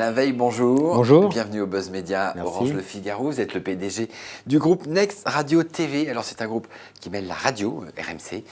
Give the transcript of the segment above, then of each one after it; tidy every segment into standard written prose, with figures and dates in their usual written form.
Alain Veil, bonjour. Bonjour. Bienvenue au Buzz Média Merci. Orange Le Figaro. Vous êtes le PDG du groupe Next Radio TV. Alors c'est un groupe qui mêle la radio, RMC,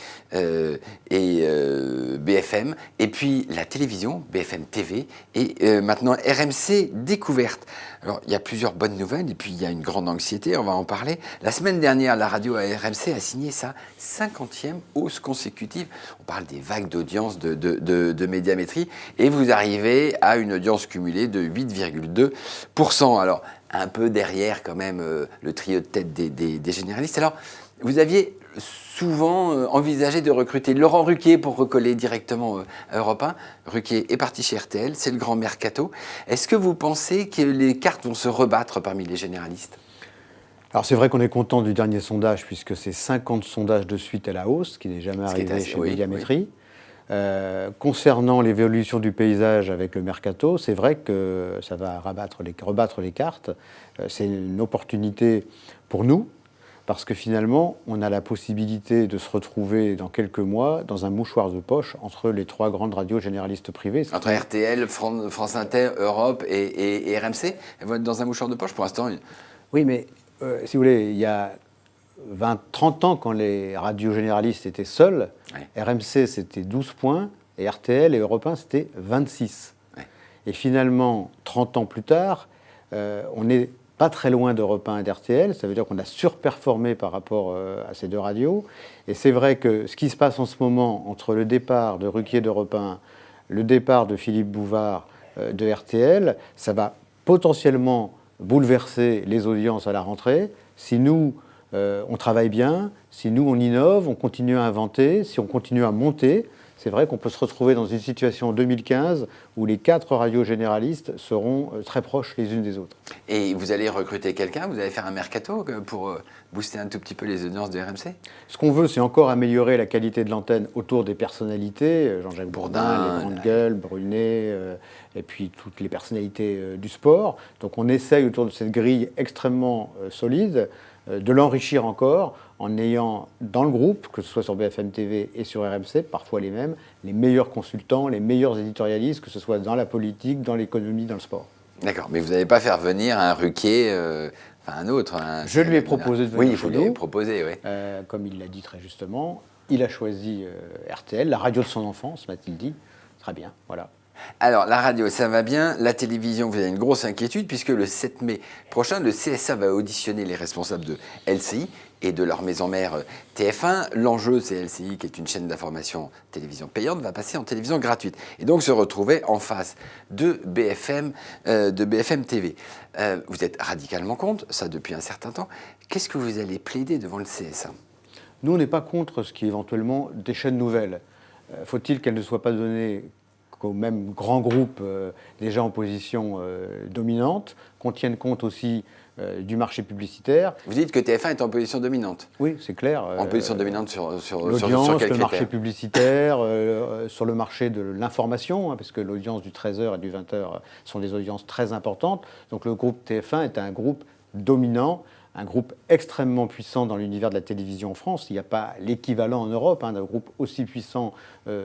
et BFM, et puis la télévision, BFM TV, et maintenant RMC Découverte. Alors il y a plusieurs bonnes nouvelles, et puis il y a une grande anxiété, on va en parler. La semaine dernière, la radio RMC a signé sa 50e hausse consécutive. On parle des vagues d'audience de médiamétrie, et vous arrivez à une audience cumulée de 8,2%. Alors, un peu derrière quand même le trio de tête des généralistes. Alors, vous aviez souvent envisagé de recruter Laurent Ruquier pour recoller directement à Europe 1. Ruquier est parti chez RTL, c'est le grand mercato. Est-ce que vous pensez que les cartes vont se rebattre parmi les généralistes ? Alors c'est vrai qu'on est content du dernier sondage, puisque c'est 50 sondages de suite à la hausse, ce qui n'est jamais arrivé chez Médiamétrie. Concernant l'évolution du paysage avec le mercato, c'est vrai que ça va rebattre les cartes. C'est une opportunité pour nous, parce que finalement, on a la possibilité de se retrouver dans quelques mois dans un mouchoir de poche entre les trois grandes radios généralistes privées. Entre RTL, France Inter, Europe et RMC, elles vont être dans un mouchoir de poche pour l'instant. Oui, mais si vous voulez, il y a 30 ans, quand les radios généralistes étaient seules, RMC c'était 12 points, et RTL et Europe 1 c'était 26. Et finalement, 30 ans plus tard, on n'est pas très loin d'Europe 1 et d'RTL, ça veut dire qu'on a surperformé par rapport à ces deux radios. Et c'est vrai que ce qui se passe en ce moment entre le départ de Ruquier d'Europe 1, le départ de Philippe Bouvard de RTL, ça va potentiellement bouleverser les audiences à la rentrée. Si nous, on travaille bien, si nous, on innove, on continue à inventer, si on continue à monter, c'est vrai qu'on peut se retrouver dans une situation en 2015 où les 4 radios généralistes seront très proches les unes des autres. Et vous allez recruter quelqu'un, vous allez faire un mercato pour booster un tout petit peu les audiences de RMC ? Ce qu'on veut, c'est encore améliorer la qualité de l'antenne autour des personnalités, Jean-Jacques Bourdin, les grandes gueules, Brunet, et puis toutes les personnalités du sport. Donc on essaye autour de cette grille extrêmement solide de l'enrichir encore en ayant dans le groupe, que ce soit sur BFM TV et sur RMC, parfois les mêmes, les meilleurs consultants, les meilleurs éditorialistes, que ce soit dans la politique, dans l'économie, dans le sport. D'accord, mais vous n'allez pas faire venir un Ruquier, un autre. Je lui ai proposé de venir. Oui, vous lui avez proposé, oui. Comme il l'a dit très justement, il a choisi RTL, la radio de son enfance, m'a-t-il dit. Très bien, voilà. Alors, la radio, ça va bien. La télévision, vous avez une grosse inquiétude, puisque le 7 mai prochain, le CSA va auditionner les responsables de LCI et de leur maison mère TF1. L'enjeu, c'est LCI, qui est une chaîne d'information télévision payante, va passer en télévision gratuite. Et donc se retrouver en face de BFM TV. Vous êtes radicalement contre, ça depuis un certain temps. Qu'est-ce que vous allez plaider devant le CSA ? Nous, on n'est pas contre ce qui est éventuellement des chaînes nouvelles. Faut-il qu'elles ne soient pas données qu'aux mêmes grands groupes déjà en position dominante, qu'on tienne compte aussi du marché publicitaire. Vous dites que TF1 est en position dominante. Oui, c'est clair. En position dominante sur l'audience, quel critère ? le marché publicitaire, sur le marché de l'information, parce que l'audience du 13h et du 20h sont des audiences très importantes. Donc le groupe TF1 est un groupe dominant, un groupe extrêmement puissant dans l'univers de la télévision en France. Il n'y a pas l'équivalent en Europe d'un groupe aussi puissant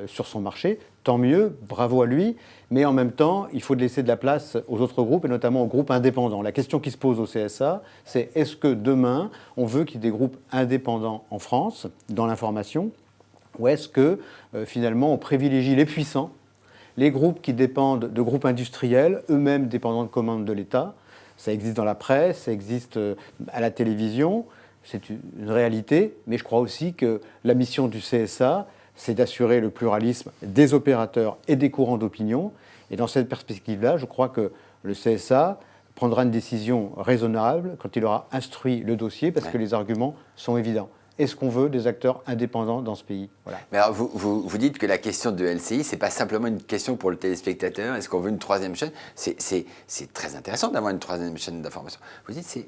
sur son marché. Tant mieux, bravo à lui. Mais en même temps, il faut laisser de la place aux autres groupes, et notamment aux groupes indépendants. La question qui se pose au CSA, c'est est-ce que demain, on veut qu'il y ait des groupes indépendants en France, dans l'information, ou est-ce que finalement, on privilégie les puissants, les groupes qui dépendent de groupes industriels, eux-mêmes dépendants de commandes de l'État. Ça existe dans la presse, ça existe à la télévision, c'est une réalité, mais je crois aussi que la mission du CSA, c'est d'assurer le pluralisme des opérateurs et des courants d'opinion. Et dans cette perspective-là, je crois que le CSA prendra une décision raisonnable quand il aura instruit le dossier, parce que les arguments sont évidents. Est-ce qu'on veut des acteurs indépendants dans ce pays ? Voilà. Mais alors vous dites que la question de LCI, ce n'est pas simplement une question pour le téléspectateur. Est-ce qu'on veut une troisième chaîne ? C'est très intéressant d'avoir une troisième chaîne d'information. Vous dites que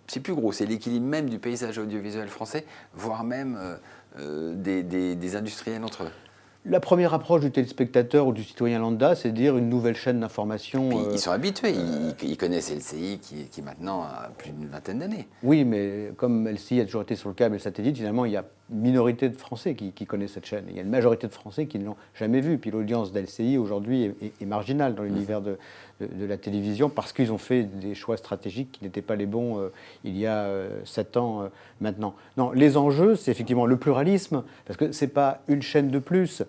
c'est plus gros, c'est l'équilibre même du paysage audiovisuel français, voire même des industriels entre eux. La première approche du téléspectateur ou du citoyen lambda, c'est de dire une nouvelle chaîne d'information. Ils sont habitués, ils connaissent LCI qui maintenant a plus d'une vingtaine d'années. Oui, mais comme LCI a toujours été sur le câble et le satellite, finalement, il y a minorité de Français qui connaissent cette chaîne. Il y a une majorité de Français qui ne l'ont jamais vue. Puis l'audience d'LCI aujourd'hui est marginale dans l'univers de la télévision parce qu'ils ont fait des choix stratégiques qui n'étaient pas les bons il y a 7 ans maintenant. Non, les enjeux, c'est effectivement le pluralisme, parce que ce n'est pas une chaîne de plus.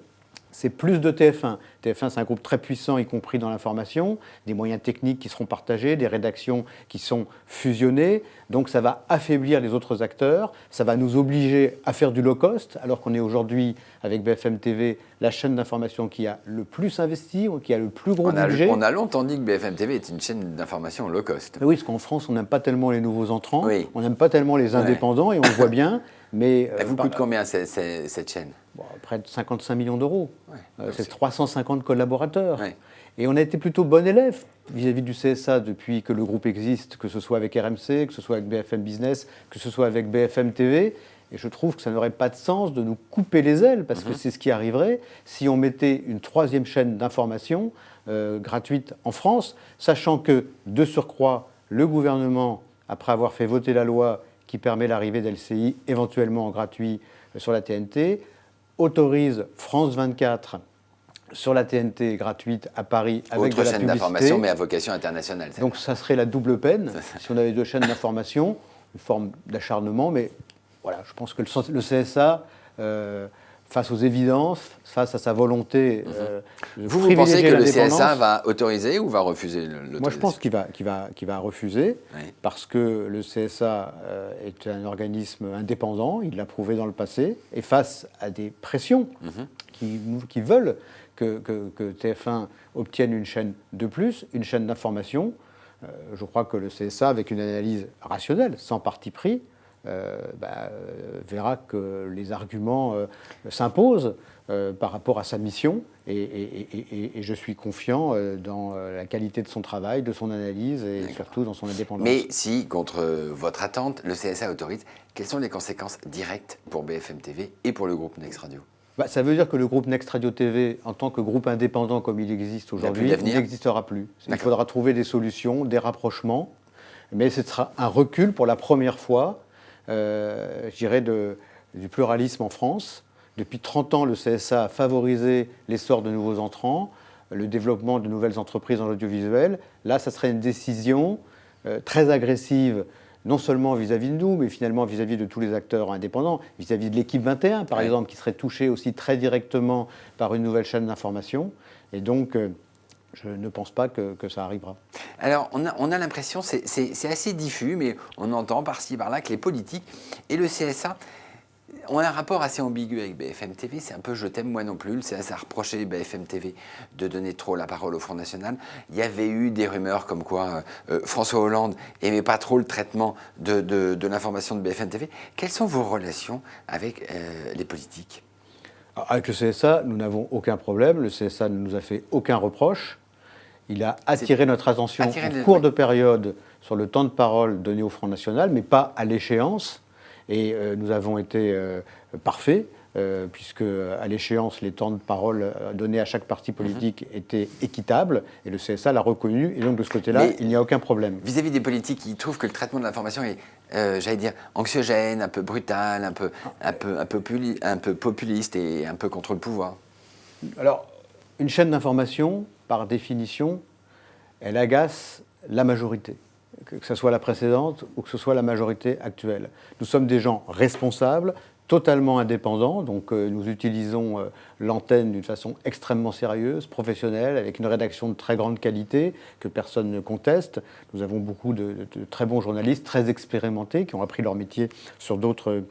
C'est plus de TF1. TF1, c'est un groupe très puissant, y compris dans l'information, des moyens techniques qui seront partagés, des rédactions qui sont fusionnées. Donc ça va affaiblir les autres acteurs, ça va nous obliger à faire du low cost, alors qu'on est aujourd'hui, avec BFM TV, la chaîne d'information qui a le plus investi, qui a le plus gros budget. On a longtemps dit que BFM TV est une chaîne d'information low cost. Mais oui, parce qu'en France, on n'aime pas tellement les nouveaux entrants, oui. On n'aime pas tellement les indépendants, et on le voit bien. Mais, elle vous coûte combien cette chaîne? Près de 55 millions d'euros. Ouais, c'est 350 collaborateurs. Ouais. Et on a été plutôt bon élève vis-à-vis du CSA depuis que le groupe existe, que ce soit avec RMC, que ce soit avec BFM Business, que ce soit avec BFM TV. Et je trouve que ça n'aurait pas de sens de nous couper les ailes, parce que c'est ce qui arriverait si on mettait une troisième chaîne d'information gratuite en France, sachant que, de surcroît, le gouvernement, après avoir fait voter la loi qui permet l'arrivée d'LCI éventuellement en gratuit sur la TNT, autorise France 24 sur la TNT gratuite à Paris avec autre de la chaîne publicité. d'information, mais à vocation internationale. Donc ça serait la double peine si on avait deux chaînes d'information, une forme d'acharnement, mais voilà, je pense que le CSA, face aux évidences, face à sa volonté de vous privilégier pensez que le l'indépendance, CSA va autoriser ou va refuser l'autorisation? Moi, je pense qu'il va refuser, parce que le CSA est un organisme indépendant, il l'a prouvé dans le passé, et face à des pressions qui veulent que TF1 obtienne une chaîne de plus, une chaîne d'information, je crois que le CSA, avec une analyse rationnelle, sans parti pris, verra que les arguments s'imposent par rapport à sa mission, et je suis confiant dans la qualité de son travail, de son analyse et surtout dans son indépendance. Mais si, contre votre attente, le CSA autorise, quelles sont les conséquences directes pour BFM TV et pour le groupe Next Radio? Ça veut dire que le groupe Next Radio TV, en tant que groupe indépendant comme il existe aujourd'hui, n'existera plus. Il faudra trouver des solutions, des rapprochements, mais ce sera un recul pour la première fois, je dirais, du pluralisme en France. Depuis 30 ans, le CSA a favorisé l'essor de nouveaux entrants, le développement de nouvelles entreprises dans l'audiovisuel. Là, ça serait une décision très agressive, non seulement vis-à-vis de nous, mais finalement vis-à-vis de tous les acteurs indépendants, vis-à-vis de l'équipe 21, par exemple, qui serait touchée aussi très directement par une nouvelle chaîne d'information. Et donc, je ne pense pas que ça arrivera. Alors, on a l'impression, c'est assez diffus, mais on entend par-ci, par-là que les politiques et le CSA ont un rapport assez ambigu avec BFM TV. C'est un peu je t'aime, moi non plus. Le CSA a reproché BFM TV de donner trop la parole au Front National. Il y avait eu des rumeurs comme quoi François Hollande n'aimait pas trop le traitement de l'information de BFM TV. Quelles sont vos relations avec les politiques? Avec le CSA, nous n'avons aucun problème. Le CSA ne nous a fait aucun reproche. Il a attiré notre attention en cours de période sur le temps de parole donné au Front National, mais pas à l'échéance. Et nous avons été parfaits, puisque à l'échéance, les temps de parole donnés à chaque parti politique étaient équitables, et le CSA l'a reconnu, et donc de ce côté-là, il n'y a aucun problème. Vis-à-vis des politiques qui trouvent que le traitement de l'information est, j'allais dire, anxiogène, un peu brutal, un peu populiste et un peu contre le pouvoir. Alors, une chaîne d'information, par définition, elle agace la majorité, que ce soit la précédente ou que ce soit la majorité actuelle. Nous sommes des gens responsables, totalement indépendants, donc nous utilisons l'antenne d'une façon extrêmement sérieuse, professionnelle, avec une rédaction de très grande qualité que personne ne conteste. Nous avons beaucoup de très bons journalistes, très expérimentés, qui ont appris leur métier sur d'autres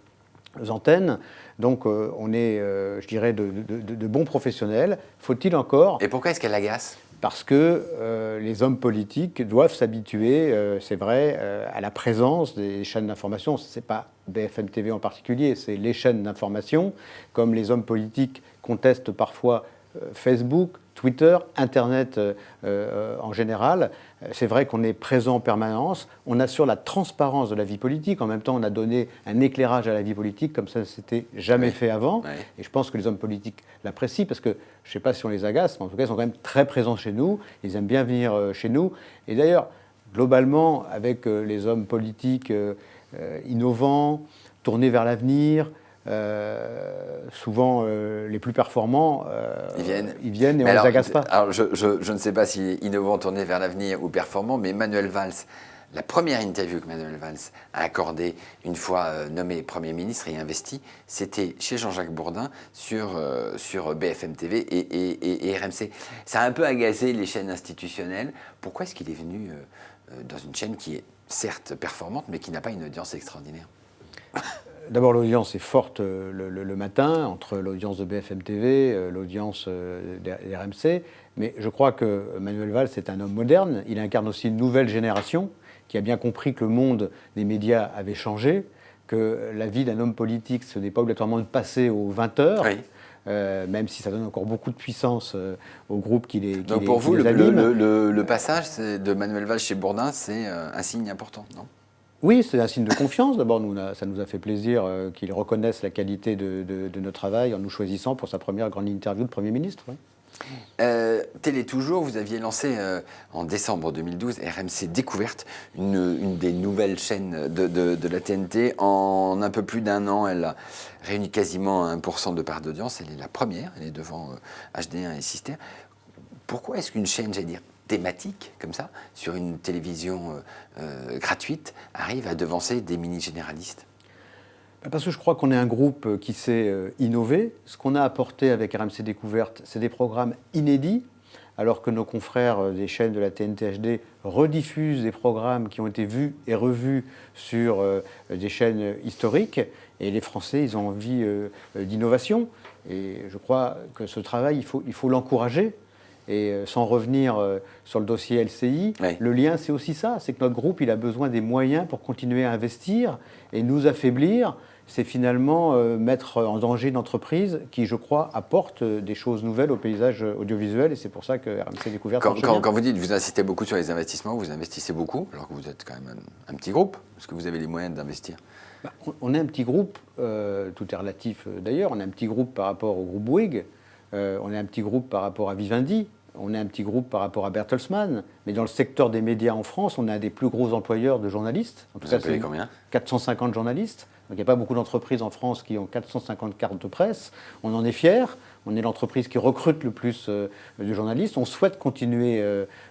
antennes. Donc on est, je dirais, de bons professionnels. Faut-il encore... Et pourquoi est-ce qu'elle agace ? Parce que les hommes politiques doivent s'habituer, c'est vrai, à la présence des chaînes d'information. Ce n'est pas BFM TV en particulier, c'est les chaînes d'information. Comme les hommes politiques contestent parfois Facebook, Twitter, Internet en général, c'est vrai qu'on est présent en permanence. On assure la transparence de la vie politique. En même temps, on a donné un éclairage à la vie politique comme ça ne s'était jamais fait avant. Et je pense que les hommes politiques l'apprécient parce que, je ne sais pas si on les agace, mais en tout cas, ils sont quand même très présents chez nous. Ils aiment bien venir chez nous. Et d'ailleurs, globalement, avec les hommes politiques innovants, tournés vers l'avenir, souvent les plus performants, ils viennent et mais on ne alors, les agace pas. Alors, je ne sais pas si innovant, tourné vers l'avenir ou performant, mais Manuel Valls, la première interview que Manuel Valls a accordée une fois nommé Premier ministre et investi, c'était chez Jean-Jacques Bourdin sur BFM TV et RMC. Ça a un peu agacé les chaînes institutionnelles. Pourquoi est-ce qu'il est venu dans une chaîne qui est certes performante, mais qui n'a pas une audience extraordinaire? D'abord, l'audience est forte le matin, entre l'audience de BFM TV, l'audience des RMC. Mais je crois que Manuel Valls est un homme moderne. Il incarne aussi une nouvelle génération qui a bien compris que le monde des médias avait changé, que la vie d'un homme politique, ce n'est pas obligatoirement de passer aux 20 heures. Oui. Même si ça donne encore beaucoup de puissance au groupe qui les Donc pour vous, le passage de Manuel Valls chez Bourdin, c'est un signe important, non? Oui, c'est un signe de confiance. D'abord, ça nous a fait plaisir qu'il reconnaisse la qualité de notre travail en nous choisissant pour sa première grande interview de Premier ministre. Oui. Télé Toujours, vous aviez lancé en décembre 2012 RMC Découverte, une des nouvelles chaînes de la TNT. En un peu plus d'un an, elle a réuni quasiment 1% de part d'audience. Elle est la première, elle est devant HD1 et Sister. Pourquoi est-ce qu'une chaîne, j'allais dire, thématique, comme ça, sur une télévision gratuite, arrive à devancer des mini-généralistes? Parce que je crois qu'on est un groupe qui sait innover. Ce qu'on a apporté avec RMC Découverte, c'est des programmes inédits, alors que nos confrères des chaînes de la TNT HD rediffusent des programmes qui ont été vus et revus sur des chaînes historiques. Et les Français, ils ont envie d'innovation. Et je crois que ce travail, il faut l'encourager. Et sans revenir sur le dossier LCI, oui. Le lien, c'est aussi ça. C'est que notre groupe, il a besoin des moyens pour continuer à investir. Et nous affaiblir, c'est finalement mettre en danger une entreprise qui, je crois, apporte des choses nouvelles au paysage audiovisuel. Et c'est pour ça que RMC Découverte marche bien. Quand vous dites que vous insistez beaucoup sur les investissements, vous investissez beaucoup, alors que vous êtes quand même un petit groupe. Est-ce que vous avez les moyens d'investir? On est un petit groupe, tout est relatif d'ailleurs. On est un petit groupe par rapport au groupe Bouygues. On est un petit groupe par rapport à Vivendi, on est un petit groupe par rapport à Bertelsmann, mais dans le secteur des médias en France, on a un des plus gros employeurs de journalistes. En tout cas, c'est combien? 450 journalistes. Donc il n'y a pas beaucoup d'entreprises en France qui ont 450 cartes de presse. On en est fiers. On est l'entreprise qui recrute le plus de journalistes. On souhaite continuer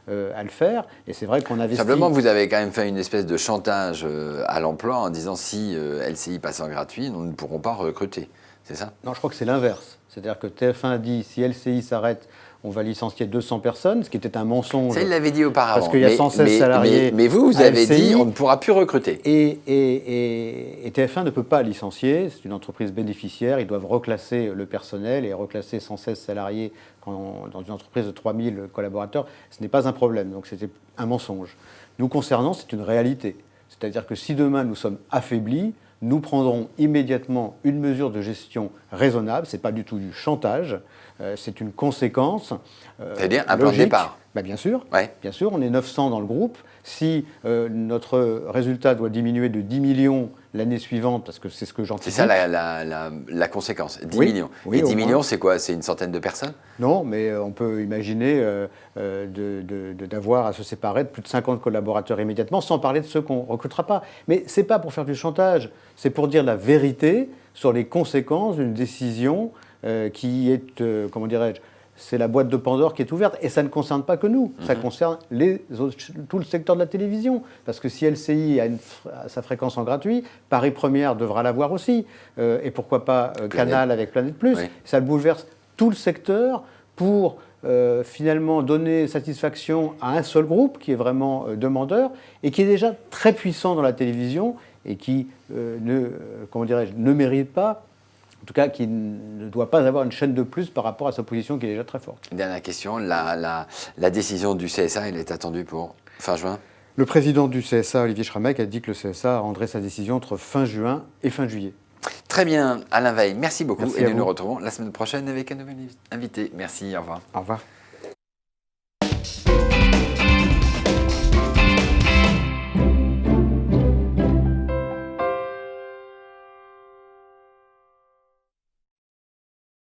à le faire. Et c'est vrai qu'on investit... Simplement, vous avez quand même fait une espèce de chantage à l'emploi en disant si LCI passe en gratuit, nous ne pourrons pas recruter. C'est ça? Non, je crois que c'est l'inverse. C'est-à-dire que TF1 dit si LCI s'arrête, on va licencier 200 personnes, ce qui était un mensonge. Ça, il l'avait dit auparavant. Parce qu'il y a 116 salariés. Mais vous avez dit on ne pourra plus recruter. Et TF1 ne peut pas licencier. C'est une entreprise bénéficiaire. Ils doivent reclasser le personnel et reclasser 116 salariés dans une entreprise de 3000 collaborateurs. Ce n'est pas un problème. Donc c'était un mensonge. Nous concernant, c'est une réalité. C'est-à-dire que si demain nous sommes affaiblis, nous prendrons immédiatement une mesure de gestion raisonnable. Ce n'est pas du tout du chantage, c'est une conséquence. C'est-à-dire un plan de départ? Bien sûr, ouais. Bien sûr, on est 900 dans le groupe. Si notre résultat doit diminuer de 10 millions l'année suivante, parce que c'est ce que j'anticipe... C'est ça la conséquence, 10 millions. Oui, et 10 millions, c'est quoi? C'est une centaine de personnes? Non, mais on peut imaginer d'avoir à se séparer de plus de 50 collaborateurs immédiatement, sans parler de ceux qu'on ne recrutera pas. Mais ce n'est pas pour faire du chantage, c'est pour dire la vérité sur les conséquences d'une décision qui est, comment dirais-je, c'est la boîte de Pandore qui est ouverte. Et ça ne concerne pas que nous, ça concerne tout le secteur de la télévision. Parce que si LCI a sa fréquence en gratuit, Paris Première devra l'avoir aussi. Et pourquoi pas Canal avec Planète Plus. Oui. Ça bouleverse tout le secteur pour finalement donner satisfaction à un seul groupe qui est vraiment demandeur et qui est déjà très puissant dans la télévision et qui ne mérite pas, en tout cas, qui ne doit pas avoir une chaîne de plus par rapport à sa position qui est déjà très forte. Dernière question, la décision du CSA, elle est attendue pour fin juin? Le président du CSA, Olivier Schrammeck, a dit que le CSA rendrait sa décision entre fin juin et fin juillet. Très bien, Alain Weill, merci beaucoup. Merci et nous nous retrouvons la semaine prochaine avec un nouvel invité. Merci, au revoir. Au revoir.